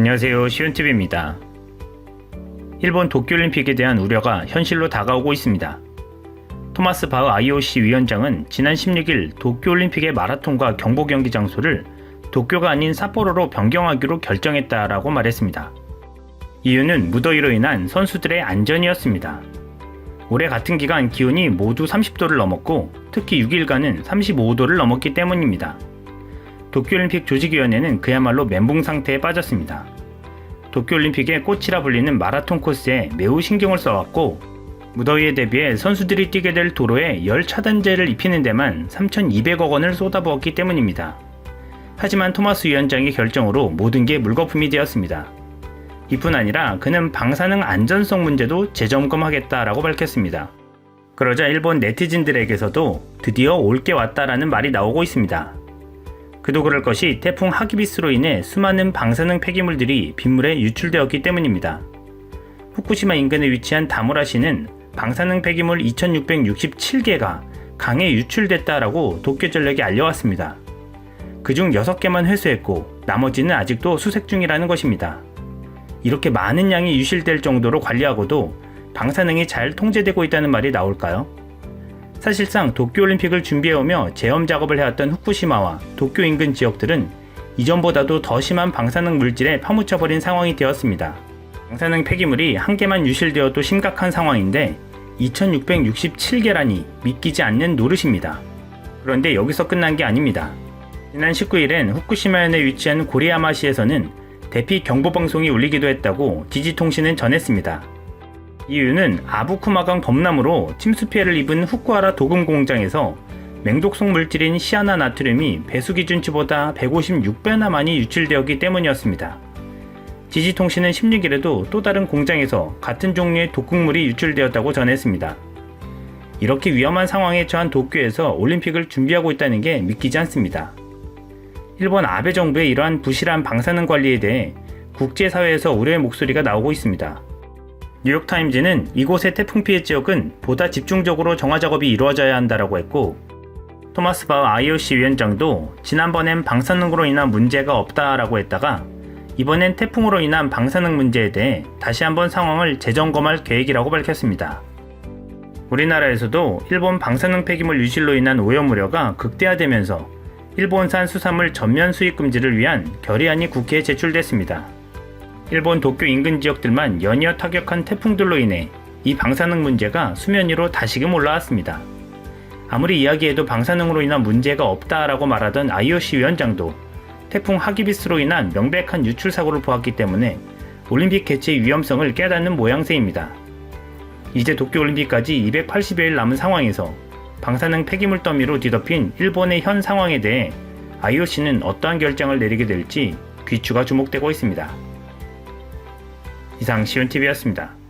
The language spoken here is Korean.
안녕하세요, 시온TV입니다. 일본 도쿄올림픽에 대한 우려가 현실로 다가오고 있습니다. 토마스 바흐 IOC 위원장은 지난 16일 도쿄올림픽의 마라톤과 경보 경기 장소를 도쿄가 아닌 삿포로로 변경하기로 결정했다라고 말했습니다. 이유는 무더위로 인한 선수들의 안전이었습니다. 올해 같은 기간 기온이 모두 30도를 넘었고 특히 6일간은 35도를 넘었기 때문입니다. 도쿄올림픽 조직위원회는 그야말로 멘붕 상태에 빠졌습니다. 도쿄올림픽의 꽃이라 불리는 마라톤 코스에 매우 신경을 써왔고 무더위에 대비해 선수들이 뛰게 될 도로에 열 차단제를 입히는 데만 3,200억 원을 쏟아부었기 때문입니다. 하지만 토마스 위원장의 결정으로 모든 게 물거품이 되었습니다. 이뿐 아니라 그는 방사능 안전성 문제도 재점검하겠다라고 밝혔습니다. 그러자 일본 네티즌들에게서도 드디어 올 게 왔다라는 말이 나오고 있습니다. 그도 그럴 것이 태풍 하기비스로 인해 수많은 방사능 폐기물들이 빗물에 유출되었기 때문입니다. 후쿠시마 인근에 위치한 다무라시는 방사능 폐기물 2,667개가 강에 유출됐다라고 도쿄전력이 알려왔습니다. 그중 6개만 회수했고 나머지는 아직도 수색 중이라는 것입니다. 이렇게 많은 양이 유실될 정도로 관리하고도 방사능이 잘 통제되고 있다는 말이 나올까요? 사실상 도쿄올림픽을 준비해오며 제험 작업을 해왔던 후쿠시마와 도쿄 인근 지역들은 이전보다도 더 심한 방사능 물질에 파묻혀버린 상황이 되었습니다. 방사능 폐기물이 한 개만 유실되어도 심각한 상황인데 2,667개라니 믿기지 않는 노릇입니다. 그런데 여기서 끝난 게 아닙니다. 지난 19일엔 후쿠시마현에 위치한 고리야마시에서는 대피 경보방송이 울리기도 했다고 지지통신은 전했습니다. 이유는 아부쿠마강 범람으로 침수 피해를 입은 후쿠하라 도금 공장에서 맹독성 물질인 시아나나트륨이 배수 기준치보다 156배나 많이 유출되었기 때문이었습니다. 지지통신은 16일에도 또 다른 공장에서 같은 종류의 독극물이 유출되었다고 전했습니다. 이렇게 위험한 상황에 처한 도쿄에서 올림픽을 준비하고 있다는 게 믿기지 않습니다. 일본 아베 정부의 이러한 부실한 방사능 관리에 대해 국제사회에서 우려의 목소리가 나오고 있습니다. 뉴욕타임즈는 이곳의 태풍 피해 지역은 보다 집중적으로 정화 작업이 이루어져야 한다라고 했고 토마스 바흐 IOC 위원장도 지난번엔 방사능으로 인한 문제가 없다라고 했다가 이번엔 태풍으로 인한 방사능 문제에 대해 다시 한번 상황을 재점검할 계획이라고 밝혔습니다. 우리나라에서도 일본 방사능 폐기물 유실로 인한 오염 우려가 극대화되면서 일본산 수산물 전면 수입 금지를 위한 결의안이 국회에 제출됐습니다. 일본 도쿄 인근 지역들만 연이어 타격한 태풍들로 인해 이 방사능 문제가 수면 위로 다시금 올라왔습니다. 아무리 이야기해도 방사능으로 인한 문제가 없다라고 말하던 IOC 위원장도 태풍 하기비스로 인한 명백한 유출 사고를 보았기 때문에 올림픽 개최의 위험성을 깨닫는 모양새입니다. 이제 도쿄올림픽까지 280여일 남은 상황에서 방사능 폐기물 더미로 뒤덮인 일본의 현 상황에 대해 IOC는 어떠한 결정을 내리게 될지 귀추가 주목되고 있습니다. 이상 시온TV였습니다.